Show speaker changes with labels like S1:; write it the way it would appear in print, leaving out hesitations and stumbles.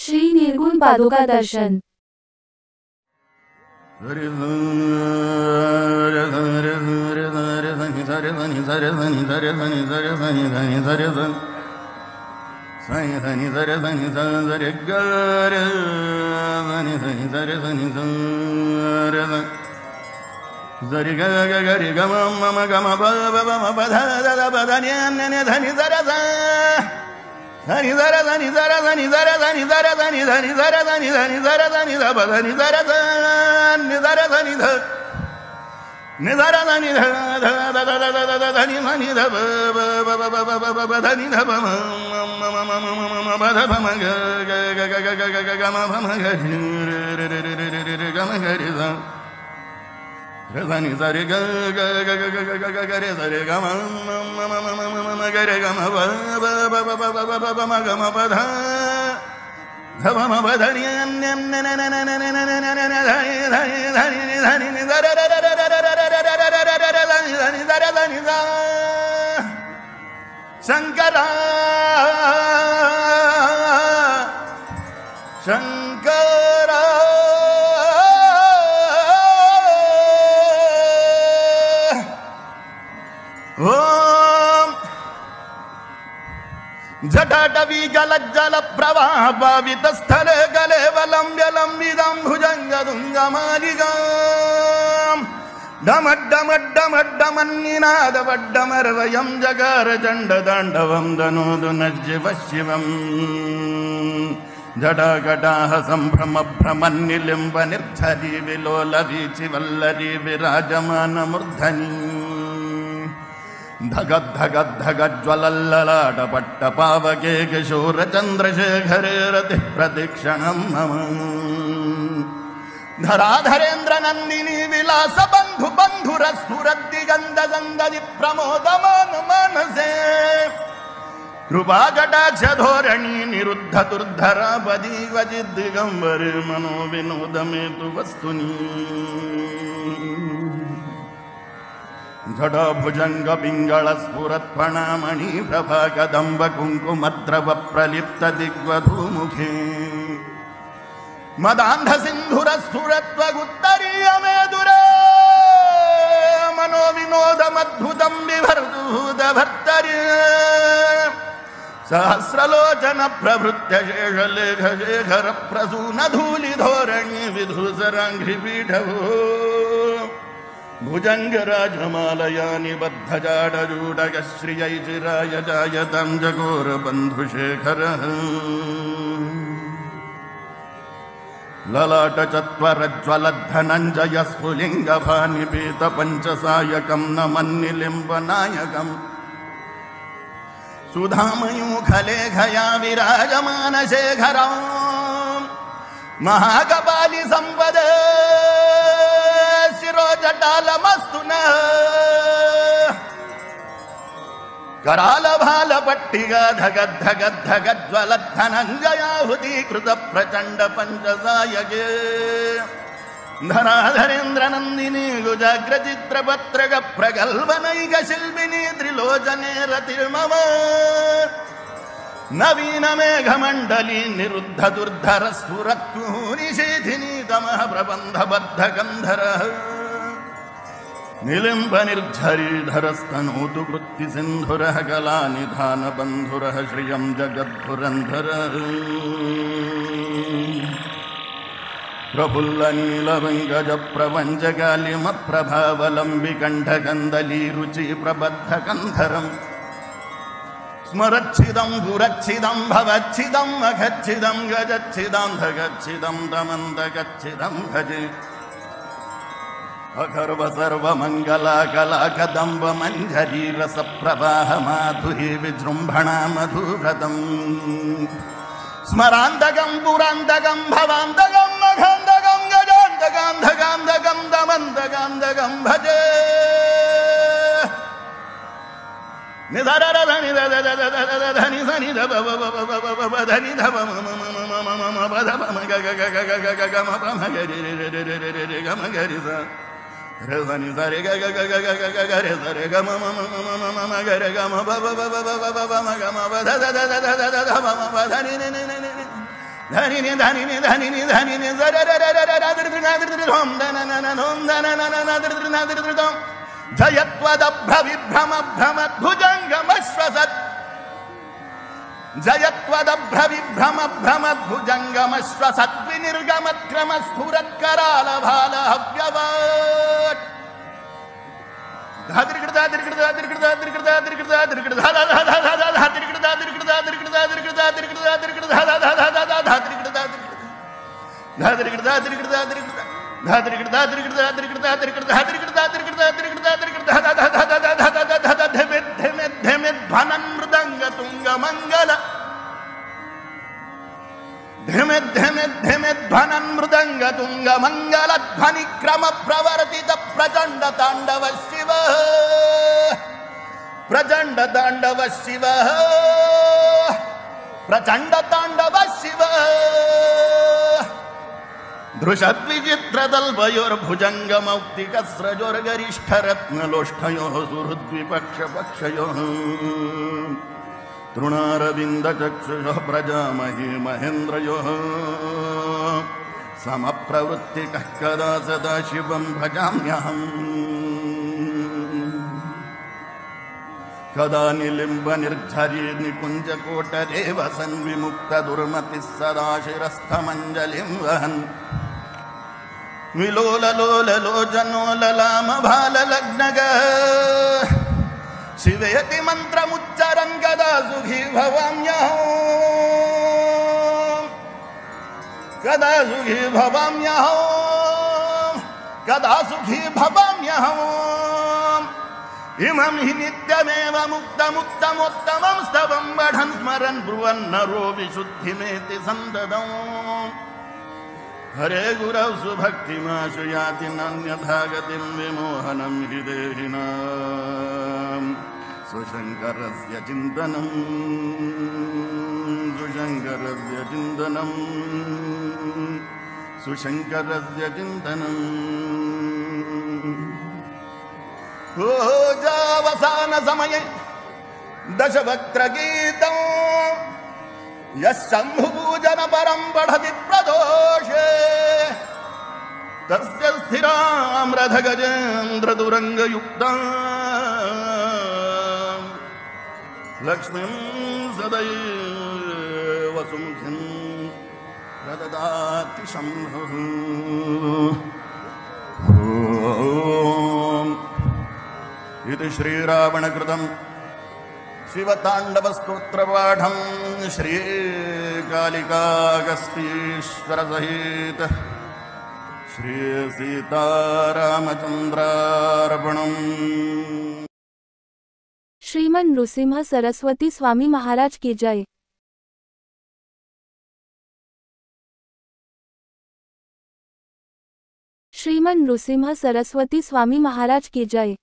S1: श्री निर्गुण पादुका दर्शन।
S2: Zari ga ga ga ri ga ma ma ga ma ba ba ba ma ba da da da ba da ni ne da ni zara za ni zara za ni zara za ni zara za ni zara za ni da ni zara za ni da ni zara za ni da ba da ni zara za ni zara za ni da ni zara za ni da da da da da da da da ni ma ni da ba ba ba ba ba ba ba ba da ni da ba ma ma ma ma ma ma ba da ba ma ga ga ga ga ga ga ga ma ba ma ga ri ga ma ga ri za Rezani zari ga ga ga ga ga ga ga ga re zari ga ma ma ma ma ma ma ma ga re ga ma ba ba ba ba ba ba ba ba ma ga ma ba da da ba ma ba da ni ne ne ne ne ne ne ne ne ne ne ne dhani ni zara ra ra ra ra ra ra ra ra ra ra ra ra dhani zara dhani za Shankara Shankara जटाटवी गलज्जल प्रवाह भावित स्थले गले वलंब्य लंबिदं भुजंग दुंगमालिगां डमड्डमड्डमड्डमन्निनाद वड्डमर्वयं जगार जंड दांडवं दनोदु नज्जिव शिवं जटाकटाह संभ्रम भ्रमन्निलिम्ब निर्झरी विलोल वीचि वल्लरी विराजमान मूर्धनि धगद धगद धगद ज्वलल्ललाट पट्ट पावके किशोर चंद्रशेखरे रति प्रदीक्षणं मम धराधरेन्द्र नंदिनी विलास बंधु बंधुर स्फुरद्दिगंध संदधि प्रमोदमान मनसे कृपा कटाक्ष धोरणी निरुद्ध दुर्धरा बदी वजिद दिगंबर मनो विनोद में तु वस्तुनि झड़ भुजंग पिंगल स्फुरत् फणामणि प्रभा कदंब कुंकुमद्रव प्रलिप्त दिग्वधूमुखे मदांध सिंधुर स्फुरत्वगुत्तरीय मेदुरे मनो विनोद मद्भुतं बिभर्दूत भर्तरि सहस्रलोचन प्रभृत्य शेषलेख शेखर प्रसून धूलि धोरणी विधुसरांघ्रि पीठभो भुजंगराजमालयानि बद्धजाडजूडगश्रियै चिराय जायतं जगोरबन्धुशेखरः ललाटचत्वरज्ज्वलद्धनञ्जय स्फुलिङ्गभानिपीतपञ्चसायकं नमन्निलिम्बनायकम् सुधामयूखलेखया विराजमानशेखरं महाकपालि संपद शिरोजटालमस्तु न कराल भाल पट्टिगा धगद धगद धगद ज्वलद्धनञ्जयाहुतीकृत प्रचंड पंचसायके धराधरेन्द्र नंदिनी गुजाग्रचित्रपत्रक प्रगल्भनैक शिल्पिनी त्रिलोचने रतिर्मम नवीन मेघमंडली निरुद्ध दुर्धर स्फुरत्कुनिशीथिनी तमः प्रबंध बद्ध गंधरः निलिम्ब निर्झरीधरस्तनोतु वृत्ति सिंधुरः कलानिधान बंधुरः श्रियं जगद्धुरन्धरः प्रफुल्ल नीलवंगज प्रवंजगालिम प्रभावलंबिकंठकंदली रुचि प्रबद्ध कंधरम् स्मरच्छिदं गुरच्छिदं भवच्छिदं अघच्छिदं गजच्छिदं धगच्छिदं दमन्दगच्छिदं भजे अखर्व सर्वमंगला कला कदंब मंजरी रस प्रवाह माधुरी विजृंभणा मधुव्रतम् स्मरांतकं पुरांतकं भवांतकं अघांतकं गजांतकांतकांतकं दमन्तकांतकं भजे निधरधनि धनि धनि ध धनि ध म ग ग ग ग ग ग ग म प म ग रे रे रे रे रे रे ग म ग रे सा रे धनि ध रे ग ग ग ग ग ग ग रे ध रे ग म म म म म म ग रे ग म ब ब ब ब ब ब म ग म ब ध ध ध ध ध ध ध म म ब धनि ने ने ने ने ಧನಿ ನಿ ಧನಿ ನಿ ಧನಿ ನಿ ಧನಿ ನಿ ಜರ ರ ರ ರ ರ ಧೋಂ ಧನ ನ ನ ನೋಂ ಧನ ನ ನ ನ ಧೋಂ ಜಯತ್ವದಭ್ರ ವಿಭ್ರಮ ಭ್ರಮದ್ಭುಜಂಗಮಶ್ವಸತ್ ಜಯತ್ವದಭ್ರ ವಿಭ್ರಮ ಭ್ರಮದ್ಭುಜಂಗಮಶ್ವಸತ್ ವಿನಿರ್ಗಮಕ್ರಮ ಸ್ಫುರತ್ಕರಾಲ ಭಾಲ ಹವ್ಯವಟ್ ಮೃದಂಗ ತುಂಗ ಮಂಗಲ ಧಿಮೆ ಧಿಮೆ ಧಿಮೆ ಧ್ವನನ್ ಮೃದಂಗ ತುಂಗ ಮಂಗಲ ಧ್ವನಿ ಕ್ರಮ ಪ್ರವರ್ತಿತ ಪ್ರಚಂಡ ತಾಂಡವ ಶಿವ ಪ್ರಚಂಡ ತಾಂಡವ ಶಿವ ಪ್ರಚಂಡ ತಾಂಡವ ಶಿವ ದೃಶದ್ವಿಚಿತ್ರದಲ್ವಯೋರ್ಭುಜಂಗ ಮೌಕ್ತಿಕ ಸ್ರಜೋರ್ಗರಿಷ್ಠರತ್ನಲೋಷ್ಠಯೋ ಸುಹೃದ್ವಿಪಕ್ಷ ಪಕ್ಷಯೋ ತೃಣಾರವಿಂದ ಚಕ್ಷುಷ ಪ್ರಜಾಮಹಿ ಮಹೇಂದ್ರಯೋ ಸಮಪ್ರವೃತ್ತಿಕಃ ಕದಾ ಸದಾ ಶಿವಂ ಭಜಾಮ್ಯಹಂ ಕದಾ ನಿಲಿಂಬ ನಿರ್ಝರಿ ನಿಕುಂಜ ಕೋಟರೇವ ಸನ್ವಿಮುಕ್ತ ದುರ್ಮತಿ ಸದಾ ಶಿರಸ್ಥಮಂಜಲಿಂ ವಹನ್ ವಿಲೋಲ ಲೋಲ ಲೋಚನೋಲಲಾಮ ಭಾಲ ಲಗ್ನಗ ಶಿವಯತಿ ಮಂತ್ರಮುಚ್ಚರಂಗದಾ ಸುಖಿ ಭವಾಮ್ಯಹಂ ಕದಾ ಸುಖಿ ಭವಾಮ್ಯಹಂ ಕದಾ ಸುಖಿ ಭವಾಮ್ಯಹಂ ಇಮಂ ಹಿ ನಿತ್ಯಮೇವ ಮುಕ್ತಮುತ್ತಮೋತ್ತಮಂ ಸ್ತವಂ ಬಢನ್ ಸ್ಮರನ್ ಬ್ರುವನ್ನರೋ ವಿಶುದ್ಧಿಮೇತಿ ಸಂದದಂ ಹರೇ ಗುರೌ ಸುಭಕ್ತಿಮಾಶು ಯಾತಿ ನಾನ್ಯಥಾ ಗತಿಂ ವಿಮೋಹನಂ ಹಿ ದೇಹಿನಾಂ ಸುಶಂಕರಸ್ಯ ಚಿಂತನಂ ಸುಶಂಕರಸ್ಯ ಚಿಂತನಂ ಸುಶಂಕರಸ್ಯ ಚಿಂತನಂ ಓಜಾವಸಾನ ಸಮಯೇ ದಶವಕ್ತ್ರಗೀತಂ ಯಶಂಭುಪೂಜನ ಪರಂ ಪಠತಿ ಪ್ರದೋಷೇ ತಸ್ಯ ಸ್ಥಿರಾಮ್ರಧ ಗಜೇಂದ್ರ ದುರಂಗಯುಕ್ತಾಂ ಲಕ್ಷ್ಮೀಂ ಸದೈವ ಸುಮುಖಿಂ ಪ್ರದದಾತಿ ಶಂಭುಃ ಓಂ ಇತಿ ಶ್ರೀರಾವಣಕೃತಂ ಶಿವತಾಂಡವಸ್ತೋತ್ರಪಾಠಂ ಶ್ರೀಕಾಲಿಕಾಗಸ್ತೀಶ್ವರ ಸಹಿತ ಶ್ರೀ सीतारामचंद्रार्पणम्।
S1: श्रीमन नृसिंह सरस्वती स्वामी महाराज की जय। श्रीमन नृसिंह सरस्वती स्वामी महाराज की जय।